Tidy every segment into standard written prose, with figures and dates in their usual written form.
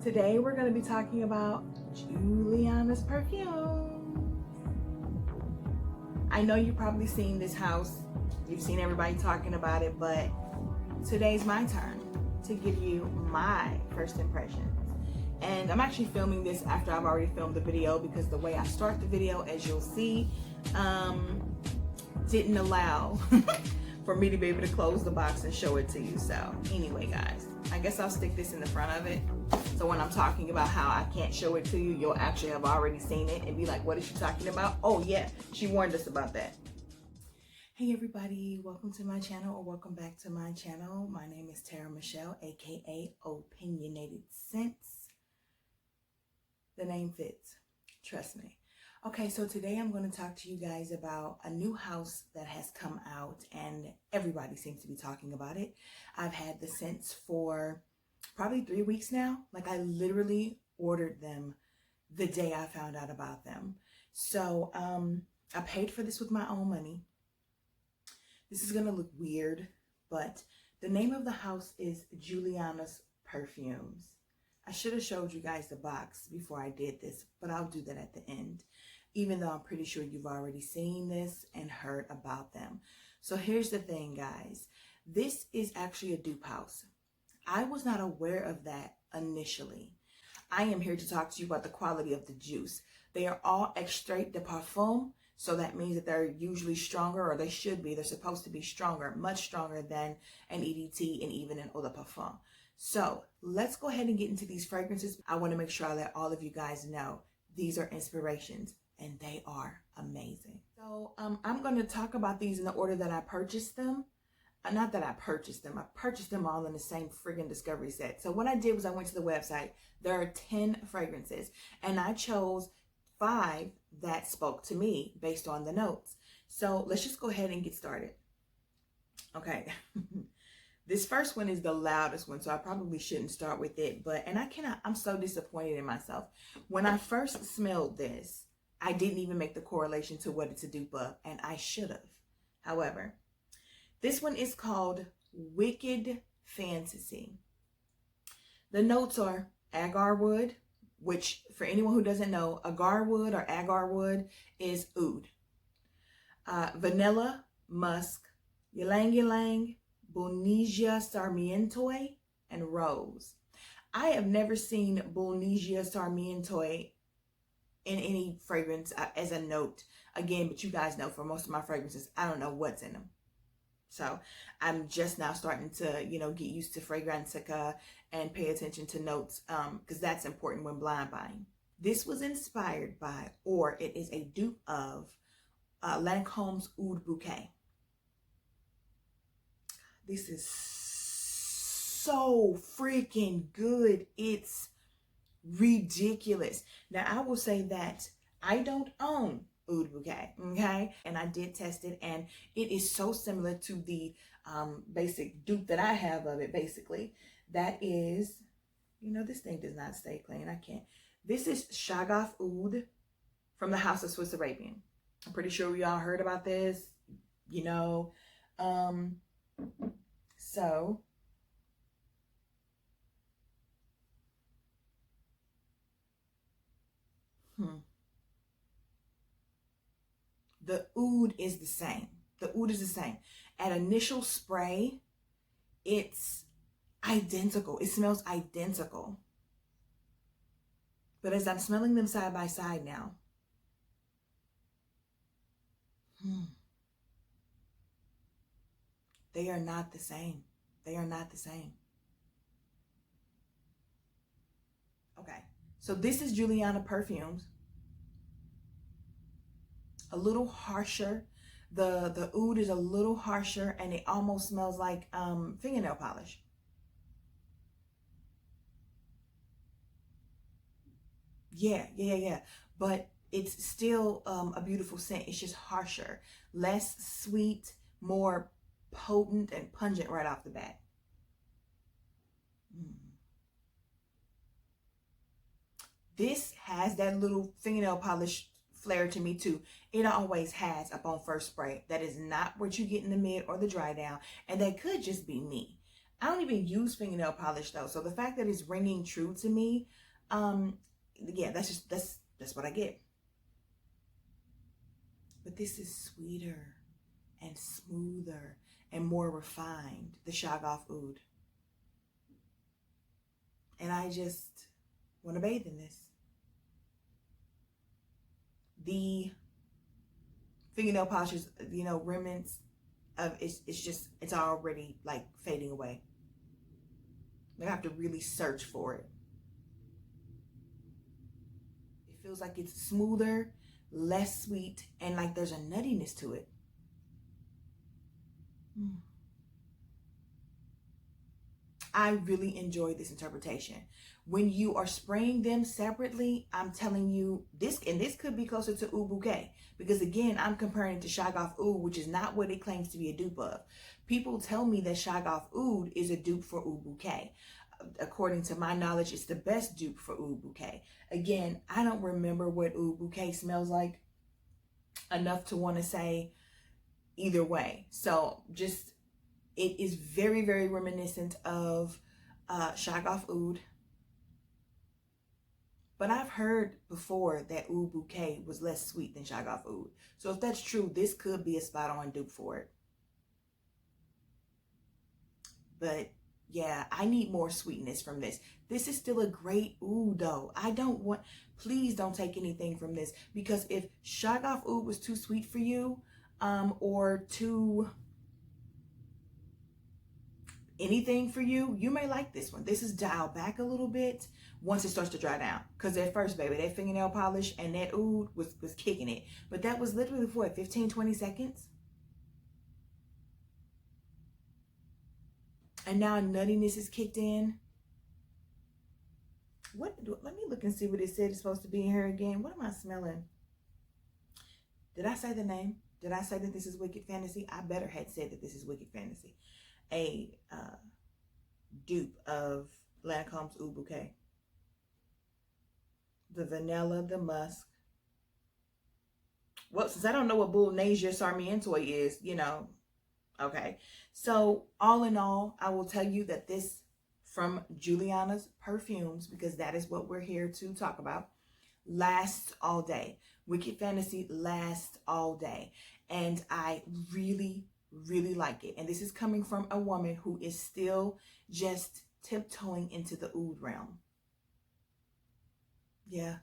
Today we're going to be talking about Julianna's perfume. I know you've probably seen this house, you've seen everybody talking about it, but today's my turn to give you my first impressions. And I'm actually filming this after I've already filmed the video, because the way I start the video, as you'll see, didn't allow for me to be able to close the box and show it to you. So anyway, guys, I guess I'll stick this in the front of it, so when I'm talking about how I can't show it to you, you'll actually have already seen it and be like, what is she talking about? Oh yeah, she warned us about that. Hey everybody, welcome to my channel, or welcome back to my channel. My name is Tara Michelle, aka Opinionated Scents. The name fits, trust me. Okay, so today I'm going to talk to you guys about a new house that has come out, and everybody seems to be talking about it. I've had the scents for probably 3 weeks now. Like, I literally ordered them the day I found out about them. So I paid for this with my own money. This is going to look weird, but the name of the house is Julianna's Perfumes. I should have showed you guys the box before I did this, but I'll do that at the end, even though I'm pretty sure you've already seen this and heard about them. So here's the thing, guys. This is actually a dupe house. I was not aware of that initially. I am here to talk to you about the quality of the juice. They are all extrait de parfum, so that means that they're usually stronger, or they should be. They're supposed to be stronger, much stronger than an EDT and even an eau de parfum. So let's go ahead and get into these fragrances. I want to make sure I let all of you guys know these are inspirations, and they are amazing. So I'm going to talk about these in the order that I purchased them. Not that I purchased them all in the same friggin' discovery set. So what I did was I went to the website. There are 10 fragrances, and I chose 5 that spoke to me based on the notes. So let's just go ahead and get started. Okay. This first one is the loudest one, so I probably shouldn't start with it, but, and I'm so disappointed in myself. When I first smelled this, I didn't even make the correlation to what it's a dupe of, and I should have. However, this one is called Wicked Fantasy. The notes are agar wood, which, for anyone who doesn't know, agar wood or agar wood is oud. Vanilla, musk, ylang ylang, Bonisia Sarmiento, and rose. I have never seen Bonisia Sarmiento in any fragrance as a note. Again, but you guys know, for most of my fragrances, I don't know what's in them. So I'm just now starting to, get used to Fragrantica and pay attention to notes, because that's important when blind buying. This was inspired by, or it is a dupe of, Lancome's Oud Bouquet. This is so freaking good. It's ridiculous. Now, I will say that I don't own Oud Bouquet, okay? And I did test it, and it is so similar to the basic dupe that I have of it, basically. That is, this thing does not stay clean. I can't. This is Shagaf Oud from the House of Swiss Arabian. I'm pretty sure we all heard about this, So, the oud is the same. The oud is the same. At initial spray, it's identical. It smells identical. But as I'm smelling them side by side now, they are not the same. They are not the same. Okay, so this is Julianna Perfumes. A little harsher. The oud is a little harsher, and it almost smells like fingernail polish. Yeah. But it's still a beautiful scent. It's just harsher, less sweet, more potent and pungent right off the bat. This has that little fingernail polish flair to me too. It always has upon first spray. That is not what you get in the mid or the dry down, and that could just be me. I don't even use fingernail polish though. So the fact that it's ringing true to me, yeah, that's what I get. But this is sweeter and smoother and more refined, the Shaggoff Oud. And I just want to bathe in this. The fingernail polishes, you know, remnants of it's already like fading away. I have to really search for it. It feels like it's smoother, less sweet, and like there's a nuttiness to it. I really enjoy this interpretation. When you are spraying them separately, I'm telling you this, and this could be closer to Oud Bouquet, because again, I'm comparing it to Shaggoff Oud, which is not what it claims to be a dupe of. People tell me that Shaggoff Oud is a dupe for Oud Bouquet. According to my knowledge, it's the best dupe for Oud Bouquet. Again, I don't remember what Oud Bouquet smells like enough to want to say either way. So just, it is very, very reminiscent of Shaggoff Oud. But I've heard before that Oud Bouquet was less sweet than Shaggoff Oud. So if that's true, this could be a spot on dupe for it. But yeah, I need more sweetness from this. This is still a great Oud though. Please don't take anything from this, because if Shaggoff Oud was too sweet for you, or too anything for you, you may like this one. This is dialed back a little bit once it starts to dry down. Because at first, baby, that fingernail polish and that Oud was kicking it. But that was literally for what, 15, 20 seconds? And now nuttiness is kicked in. Let me look and see what it said it's supposed to be in here again. What am I smelling? Did I say the name? Did I say that this is Wicked Fantasy? I better had said that this is Wicked Fantasy. A dupe of Lancome's Oud Bouquet. The vanilla, the musk. Well, since I don't know what Boulnasia Sarmiento is, you know, okay. So all in all, I will tell you that this, from Julianna's Perfumes, because that is what we're here to talk about, lasts all day. Wicked Fantasy lasts all day. And I really, really like it. And this is coming from a woman who is still just tiptoeing into the Oud realm. Yeah.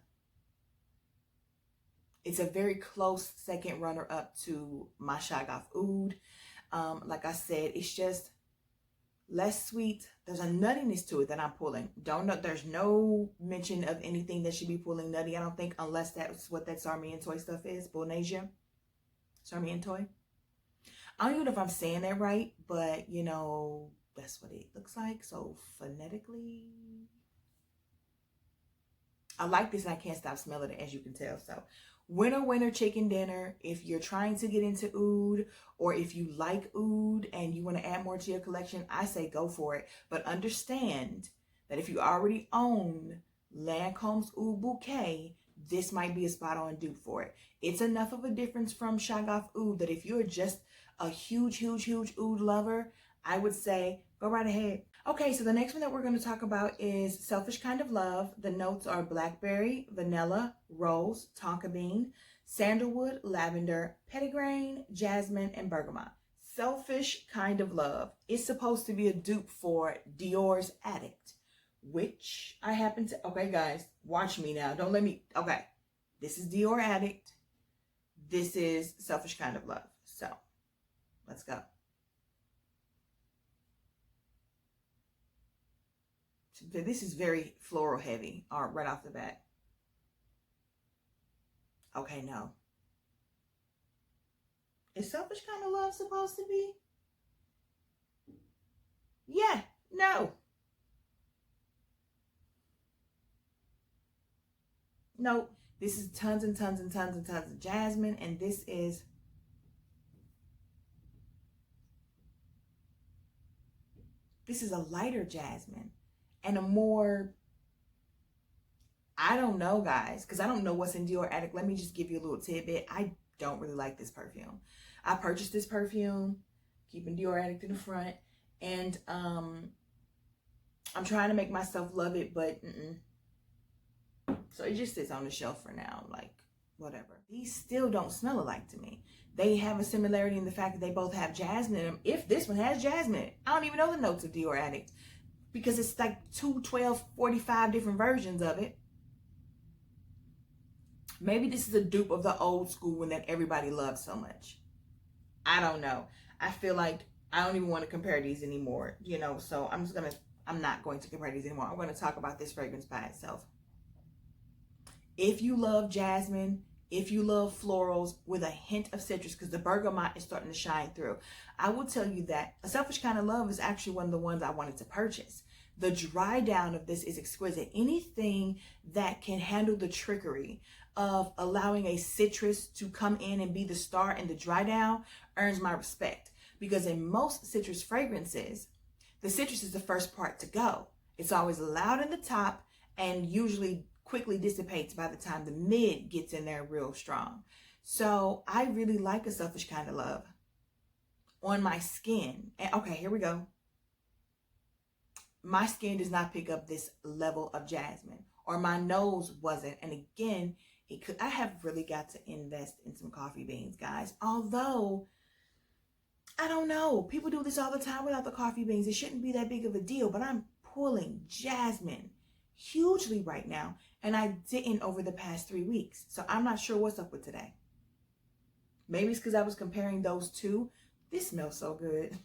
It's a very close second runner up to my Shaggoff Oud. Like I said, it's just less sweet. There's a nuttiness to it that I'm pulling. Don't know. There's no mention of anything that should be pulling nutty, I don't think, unless that's what that Sarmiento stuff is. Boulnasia Sarmiento. I don't even know if I'm saying that right, but you know, that's what it looks like. So phonetically, I like this and I can't stop smelling it, as you can tell. So winner chicken dinner. If you're trying to get into Oud, or if you like Oud and you want to add more to your collection, I say go for it. But understand that if you already own Lancome's Oud Bouquet, this might be a spot on dupe for it. It's enough of a difference from Shaggoff Oud that if you're just a huge Oud lover, I would say go right ahead. Okay, so the next one that we're going to talk about is Selfish Kind of Love. The notes are blackberry, vanilla, rose, tonka bean, sandalwood, lavender, petitgrain, jasmine, and bergamot. Selfish Kind of Love is supposed to be a dupe for Dior's Addict, which I happen to... Okay, guys, watch me now. Don't let me... Okay, this is Dior Addict. This is Selfish Kind of Love. So, let's go. This is very floral heavy, right off the bat. Okay, no. Is Selfish Kind of Love supposed to be? Yeah, no. No, this is tons and tons and tons and tons of jasmine, and this is... This is a lighter jasmine. And a more, I don't know, guys, because I don't know what's in Dior Addict. Let me just give you a little tidbit. I don't really like this perfume. I purchased this perfume, keeping Dior Addict in the front, And I'm trying to make myself love it, but so it just sits on the shelf for now, like whatever. These still don't smell alike to me. They have a similarity in the fact that they both have jasmine in them. If this one has jasmine in it, I don't even know the notes of Dior Addict, because it's like 2, 12, 45 different versions of it. Maybe this is a dupe of the old school one that everybody loves so much. I don't know. I feel like I don't even want to compare these anymore, you know, so I'm not going to compare these anymore. I'm going to talk about this fragrance by itself. If you love jasmine, if you love florals with a hint of citrus, because the bergamot is starting to shine through, I will tell you that A Selfish Kind of Love is actually one of the ones I wanted to purchase. The dry down of this is exquisite. Anything that can handle the trickery of allowing a citrus to come in and be the star in the dry down earns my respect. Because in most citrus fragrances, the citrus is the first part to go. It's always loud in the top and usually quickly dissipates by the time the mid gets in there real strong. So I really like A Selfish Kind of Love on my skin. And okay, here we go. My skin does not pick up this level of jasmine, or my nose wasn't. And again, I have really got to invest in some coffee beans, guys. Although, I don't know, people do this all the time without the coffee beans. It shouldn't be that big of a deal, but I'm pulling jasmine hugely right now, and I didn't over the past 3 weeks. So I'm not sure what's up with today. Maybe it's because I was comparing those two. This smells so good.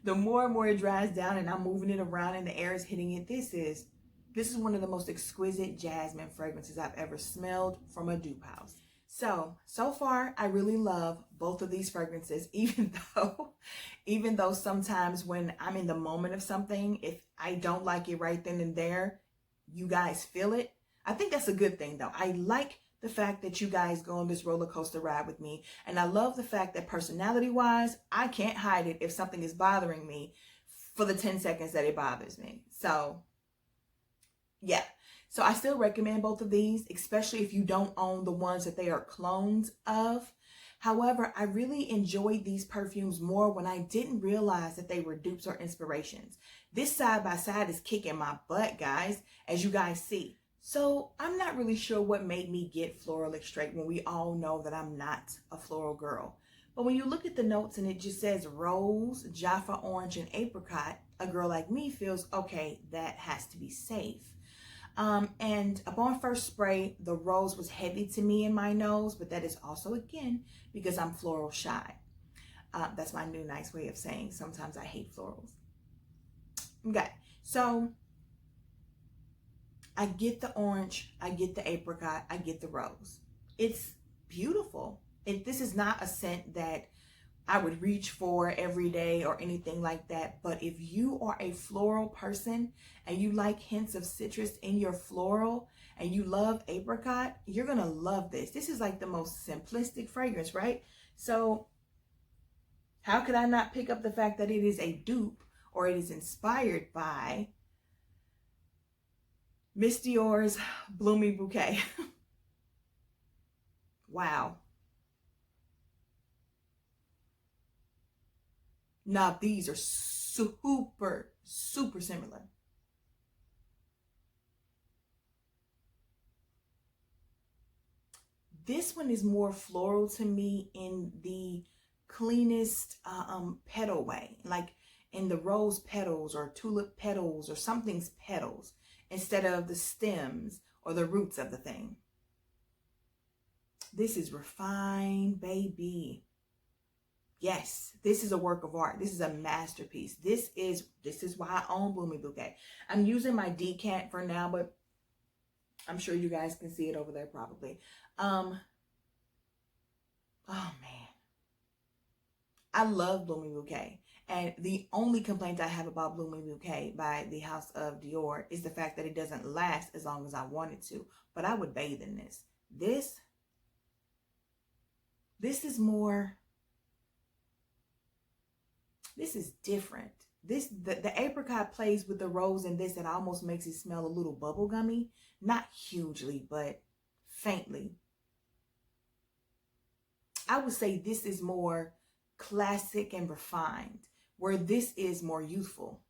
The more and more it dries down and I'm moving it around and the air is hitting it, this is one of the most exquisite jasmine fragrances I've ever smelled from a dupe house. So far, I really love both of these fragrances, even though sometimes when I'm in the moment of something, if I don't like it right then and there, you guys feel it. I think that's a good thing, though. I like the fact that you guys go on this roller coaster ride with me. And I love the fact that personality-wise, I can't hide it if something is bothering me for the 10 seconds that it bothers me. So, yeah. So I still recommend both of these, especially if you don't own the ones that they are clones of. However, I really enjoyed these perfumes more when I didn't realize that they were dupes or inspirations. This side by side is kicking my butt, guys, as you guys see. So I'm not really sure what made me get Floral Extrait when we all know that I'm not a floral girl. But when you look at the notes and it just says rose, Jaffa orange, and apricot, a girl like me feels, okay, that has to be safe. And upon first spray, the rose was heavy to me in my nose, but that is also, again, because I'm floral shy. That's my new nice way of saying sometimes I hate florals. Okay, so I get the orange, I get the apricot, I get the rose. It's beautiful. This is not a scent that I would reach for every day or anything like that. But if you are a floral person and you like hints of citrus in your floral and you love apricot, you're going to love this. This is like the most simplistic fragrance, right? So how could I not pick up the fact that it is a dupe or it is inspired by Miss Dior's Bloomy Bouquet? Wow. Now these are super, super similar. This one is more floral to me in the cleanest petal way, like in the rose petals or tulip petals or something's petals instead of the stems or the roots of the thing. This is refined, baby. Yes, this is a work of art. This is a masterpiece. This is why I own Bloomy Bouquet. I'm using my decant for now, but I'm sure you guys can see it over there probably. Oh man. I love Bloomy Bouquet. And the only complaint I have about Bloomy Bouquet by the House of Dior is the fact that it doesn't last as long as I want it to. But I would bathe in this. This is more... This is different. The apricot plays with the rose in this and almost makes it smell a little bubblegummy. Not hugely, but faintly. I would say this is more classic and refined. where this is more youthful.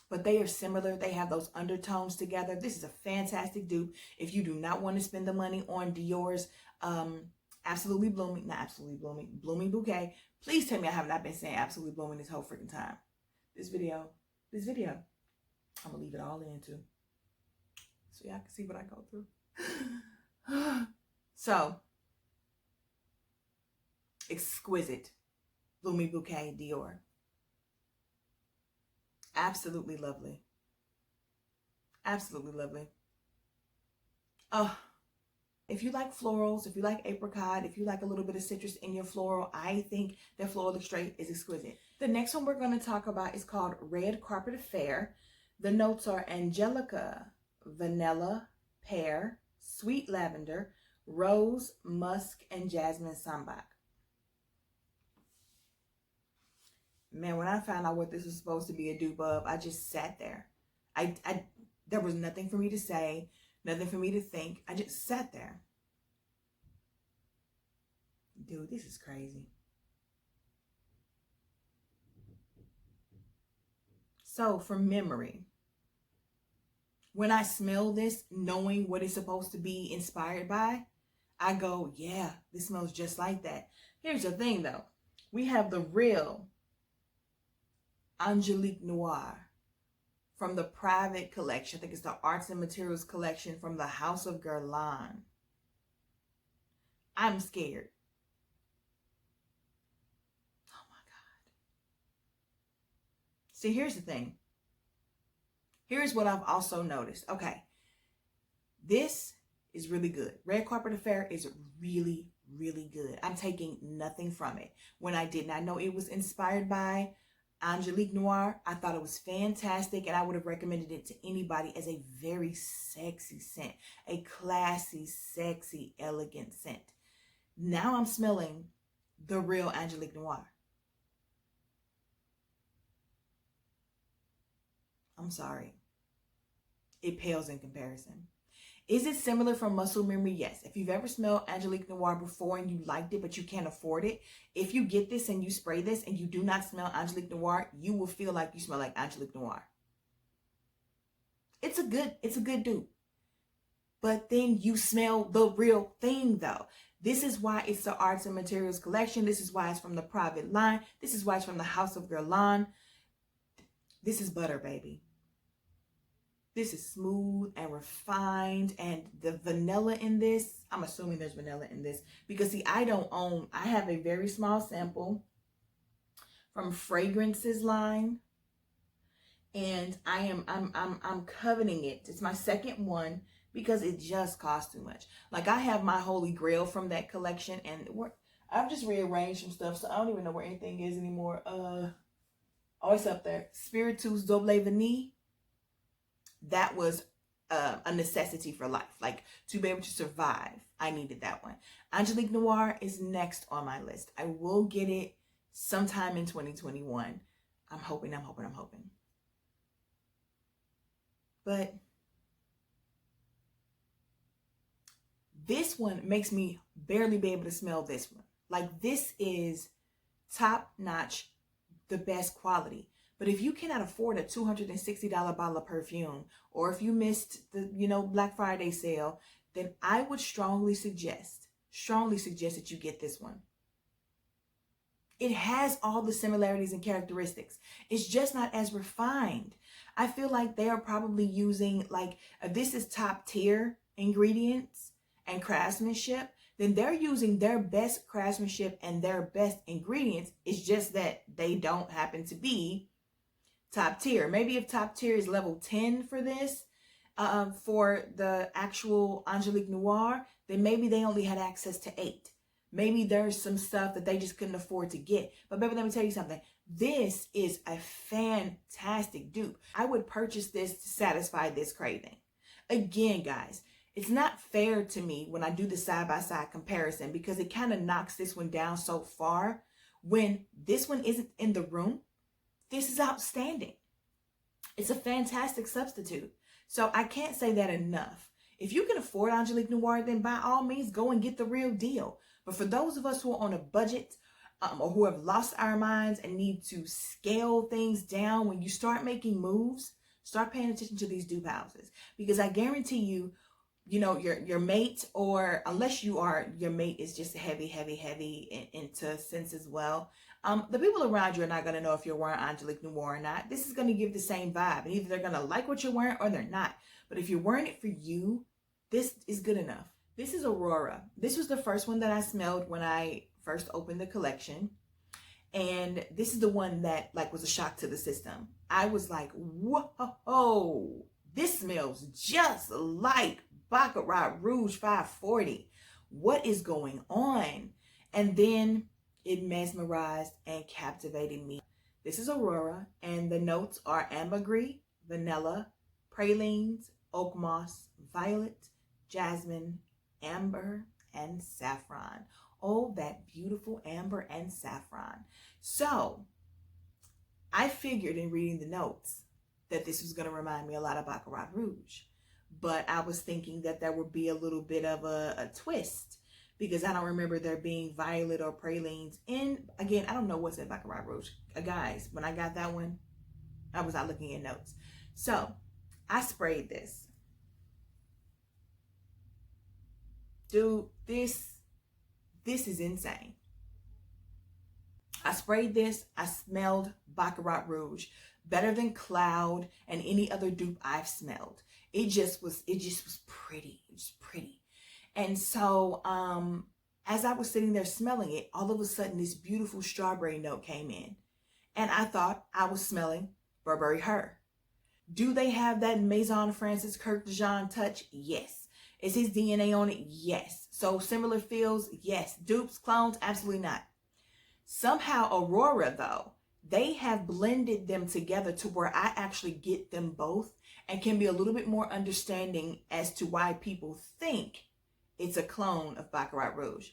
But they are similar. They have those undertones together. This is a fantastic dupe. If you do not want to spend the money on Dior's Blooming Bouquet, please tell me I have not been saying Absolutely Blooming this whole freaking time. This video, I'm gonna leave it all in too, so y'all can see what I go through. So, exquisite Blooming Bouquet Dior. Absolutely lovely. Absolutely lovely. Oh, if you like florals, if you like apricot, if you like a little bit of citrus in your floral, I think that Floral Extrait is exquisite. The next one we're going to talk about is called Red Carpet Affair. The notes are angelica, vanilla, pear, sweet lavender, rose, musk, and jasmine sambac. Man, when I found out what this was supposed to be a dupe of, I just sat there. There was nothing for me to say, nothing for me to think. I just sat there. Dude, this is crazy. So, from memory, when I smell this, knowing what it's supposed to be inspired by, I go, yeah, this smells just like that. Here's the thing, though. We have the real Angelique Noir from the private collection. I think it's the Arts and Materials collection from the House of Guerlain. I'm scared. Oh my God. See, here's the thing. Here's what I've also noticed. Okay. This is really good. Red Carpet Affair is really, really good. I'm taking nothing from it. When I did not know it was inspired by Angelique Noir, I thought it was fantastic, and I would have recommended it to anybody as a very sexy scent, a classy, sexy, elegant scent. Now I'm smelling the real Angelique Noir. I'm sorry. It pales in comparison. Is it similar from Muscle Memory? Yes. If you've ever smelled Angelique Noir before and you liked it, but you can't afford it, if you get this and you spray this and you do not smell Angelique Noir, you will feel like you smell like Angelique Noir. It's a good dupe. But then you smell the real thing, though. This is why it's the Arts and Materials collection. This is why it's from the private line. This is why it's from the House of Guerlain. This is butter, baby. This is smooth and refined, and the vanilla in this, I'm assuming there's vanilla in this, because see, I have a very small sample from Fragrances line, and I'm coveting it. It's my second one because it just costs too much. Like, I have my holy grail from that collection, and I've just rearranged some stuff, so I don't even know where anything is anymore. Oh, it's up there. Spiritueuse Double Vanille. That was a necessity for life. Like, to be able to survive, I needed that one. Angelique Noir is next on my list. I will get it sometime in 2021. I'm hoping. But this one makes me barely be able to smell this one. Like, this is top notch, the best quality. But if you cannot afford a $260 bottle of perfume, or if you missed the, Black Friday sale, then I would strongly suggest that you get this one. It has all the similarities and characteristics. It's just not as refined. I feel like they are probably using, like, this is top tier ingredients and craftsmanship, then they're using their best craftsmanship and their best ingredients. It's just that they don't happen to be top tier. Maybe if top tier is level 10 for this, for the actual Angelique Noir, then maybe they only had access to 8. Maybe there's some stuff that they just couldn't afford to get. But baby, let me tell you something. This is a fantastic dupe. I would purchase this to satisfy this craving. Again, guys, it's not fair to me when I do the side-by-side comparison, because it kind of knocks this one down so far. When this one isn't in the room, this is outstanding. It's a fantastic substitute. So I can't say that enough. If you can afford Angelique Noir, then by all means, go and get the real deal. But for those of us who are on a budget, or who have lost our minds and need to scale things down, when you start making moves, start paying attention to these dupe houses. Because I guarantee you, you know, your mate, or unless your mate is just heavy into scents as well, the people around you are not going to know if you're wearing Angelique Noir or not. This is going to give the same vibe, and either they're going to like what you're wearing or they're not. But if you're wearing it for you, this is good enough. This is Aurora. This was the first one that I smelled when I first opened the collection, and this is the one that like was a shock to the system. I was like, whoa, this smells just like Baccarat Rouge 540. What is going on? And then it mesmerized and captivated me. This is Aurora, and the notes are ambergris, vanilla, pralines, oak moss, violet, jasmine, amber, and saffron. Oh, that beautiful amber and saffron. So I figured in reading the notes that this was going to remind me a lot of Baccarat Rouge. But I was thinking that there would be a little bit of a twist, because I don't remember there being violet or pralines in. Again, I don't know what's in Baccarat Rouge. Guys, when I got that one, I was not looking at notes. So I sprayed this. Dude, this is insane. I sprayed this. I smelled Baccarat Rouge better than Cloud and any other dupe I've smelled. It just was pretty. It was pretty. And so as I was sitting there smelling it, all of a sudden this beautiful strawberry note came in. And I thought I was smelling Burberry Her. Do they have that Maison Francis Kirk Dijon touch? Yes. Is his DNA on it? Yes. So similar feels? Yes. Dupes, clones? Absolutely not. Somehow Aurora, though, they have blended them together to where I actually get them both and can be a little bit more understanding as to why people think it's a clone of Baccarat Rouge.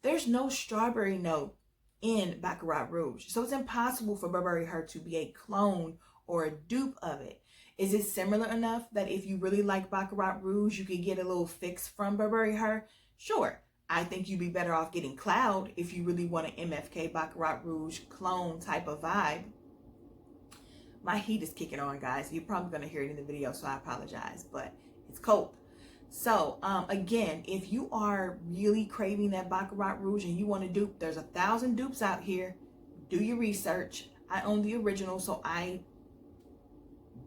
There's no strawberry note in Baccarat Rouge, so it's impossible for Burberry Her to be a clone or a dupe of it. Is it similar enough that if you really like Baccarat Rouge, you could get a little fix from Burberry Her? Sure. I think you'd be better off getting Cloud if you really want an MFK Baccarat Rouge clone type of vibe. My heat is kicking on, guys. You're probably going to hear it in the video, so I apologize, but it's cold. So, again, if you are really craving that Baccarat Rouge and you want to dupe, there's 1,000 dupes out here. Do your research. I own the original, so I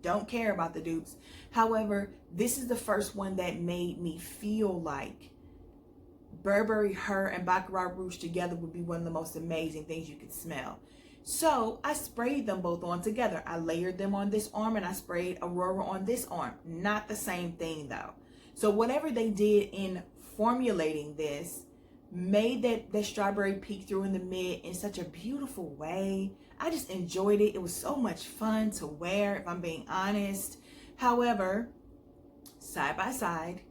don't care about the dupes. However, this is the first one that made me feel like Burberry Her and Baccarat Rouge together would be one of the most amazing things you could smell. So I sprayed them both on together. I layered them on this arm and I sprayed Aurora on this arm. Not the same thing though. So whatever they did in formulating this made that strawberry peek through in the mid in such a beautiful way. I just enjoyed it. It was so much fun to wear, if I'm being honest. However, side by side,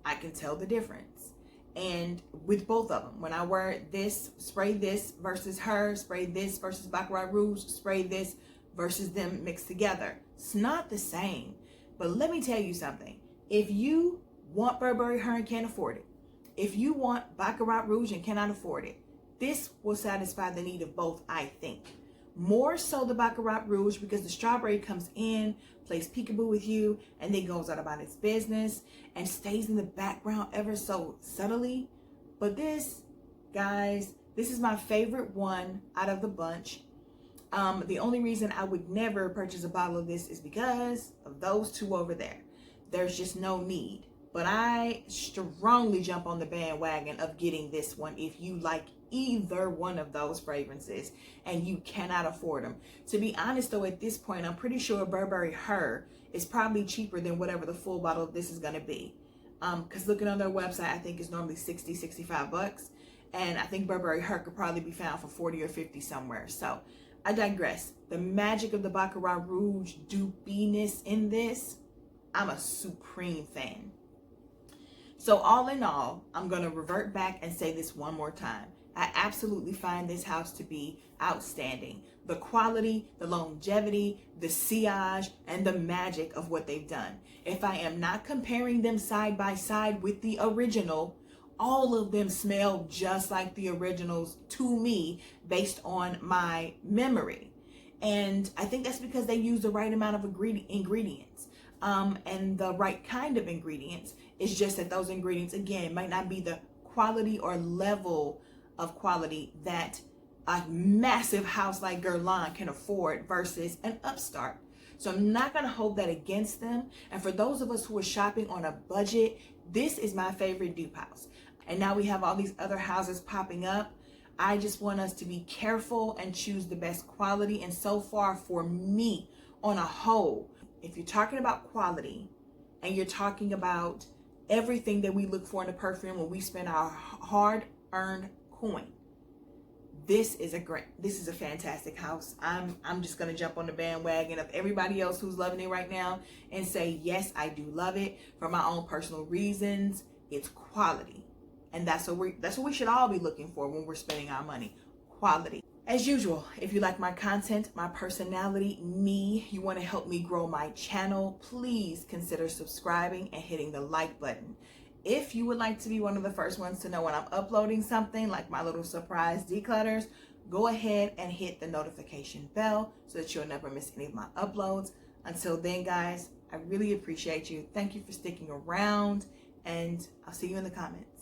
I can tell the difference. And with both of them, when I wear this, spray this versus Her, spray this versus Baccarat Rouge, spray this versus them mixed together, it's not the same. But let me tell you something. If you want Burberry Her and can't afford it, if you want Baccarat Rouge and cannot afford it, this will satisfy the need of both, I think. More so the Baccarat Rouge, because the strawberry comes in, plays peekaboo with you, and then goes out about its business and stays in the background ever so subtly. But this, guys, this is my favorite one out of the bunch. The only reason I would never purchase a bottle of this is because of those two over there. There's just no need. But I strongly jump on the bandwagon of getting this one if you like either one of those fragrances and you cannot afford them. To be honest though, at this point, I'm pretty sure Burberry Her is probably cheaper than whatever the full bottle of this is going to be. Because looking on their website, I think it's normally 60, 65 bucks. And I think Burberry Her could probably be found for 40 or 50 somewhere. So I digress. The magic of the Baccarat Rouge dupiness in this, I'm a supreme fan. So all in all, I'm going to revert back and say this one more time. I absolutely find this house to be outstanding. The quality, the longevity, the sillage, and the magic of what they've done. If I am not comparing them side by side with the original, all of them smell just like the originals to me based on my memory. And I think that's because they use the right amount of ingredients and the right kind of ingredients. It's just that those ingredients, again, might not be the quality or level of quality that a massive house like Guerlain can afford versus an upstart. So I'm not going to hold that against them. And for those of us who are shopping on a budget, this is my favorite dupe house. And now we have all these other houses popping up. I just want us to be careful and choose the best quality. And so far for me, on a whole, if you're talking about quality and you're talking about everything that we look for in a perfume when we spend our hard-earned coin, this is a fantastic house. I'm just gonna jump on the bandwagon of everybody else who's loving it right now and say, yes, I do love it for my own personal reasons. It's quality. And that's what we should all be looking for when we're spending our money. Quality. As usual, if you like my content, my personality, me, you want to help me grow my channel, please consider subscribing and hitting the like button. If you would like to be one of the first ones to know when I'm uploading something, like my little surprise declutters, go ahead and hit the notification bell so that you'll never miss any of my uploads. Until then, guys, I really appreciate you. Thank you for sticking around, and I'll see you in the comments.